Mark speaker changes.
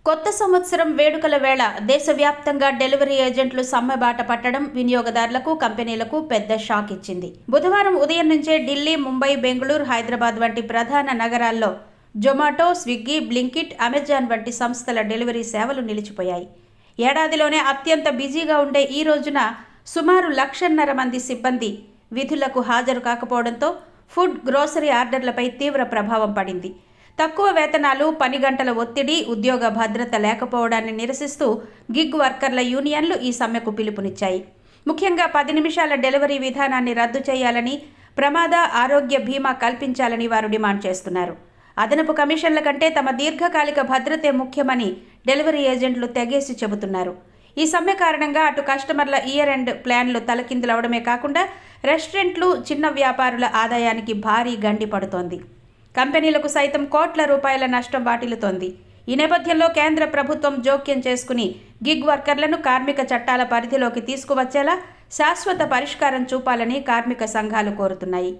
Speaker 1: కొత్త సంవత్సరం వేడుకల వేళ దేశవ్యాప్తంగా డెలివరీ ఏజెంట్లు సమ్మెబాట పట్టడం వినియోగదారులకు, కంపెనీలకు పెద్ద షాక్ ఇచ్చింది. బుధవారం ఉదయం నుంచే ఢిల్లీ, ముంబై, బెంగళూరు, హైదరాబాద్ వంటి ప్రధాన నగరాల్లో జొమాటో, స్విగ్గీ, బ్లింకిట్, అమెజాన్ వంటి సంస్థల డెలివరీ సేవలు నిలిచిపోయాయి. ఏడాదిలోనే అత్యంత బిజీగా ఉండే ఈ రోజున సుమారు 1,50,000 మంది సిబ్బంది విధులకు హాజరు కాకపోవడంతో ఫుడ్, గ్రోసరీ ఆర్డర్లపై తీవ్ర ప్రభావం పడింది. తక్కువ వేతనాలు, పని గంటల ఒత్తిడి, ఉద్యోగ భద్రత లేకపోవడాన్ని నిరసిస్తూ గిగ్ వర్కర్ల యూనియన్లు ఈ సమ్మెకు పిలుపునిచ్చాయి. ముఖ్యంగా 10 నిమిషాల డెలివరీ విధానాన్ని రద్దు చేయాలని, ప్రమాద, ఆరోగ్య బీమా కల్పించాలని వారు డిమాండ్ చేస్తున్నారు. అదనపు కమిషన్ల కంటే తమ దీర్ఘకాలిక భద్రతే ముఖ్యమని డెలివరీ ఏజెంట్లు తెగేసి చెబుతున్నారు. ఈ సమ్మె కారణంగా అటు కస్టమర్ల ఇయర్ ఎండ్ ప్లాన్లు తలకిందులవడమే కాకుండా రెస్టారెంట్లు, చిన్న వ్యాపారుల ఆదాయానికి భారీ గండి పడుతోంది. కంపెనీలకు సైతం కోట్ల రూపాయల నష్టం వాటిల్లుతోంది. ఈ నేపథ్యంలో కేంద్ర ప్రభుత్వం జోక్యం చేసుకుని గిగ్ వర్కర్లను కార్మిక చట్టాల పరిధిలోకి తీసుకువచ్చేలా శాశ్వత పరిష్కారం చూపాలని కార్మిక సంఘాలు కోరుతున్నాయి.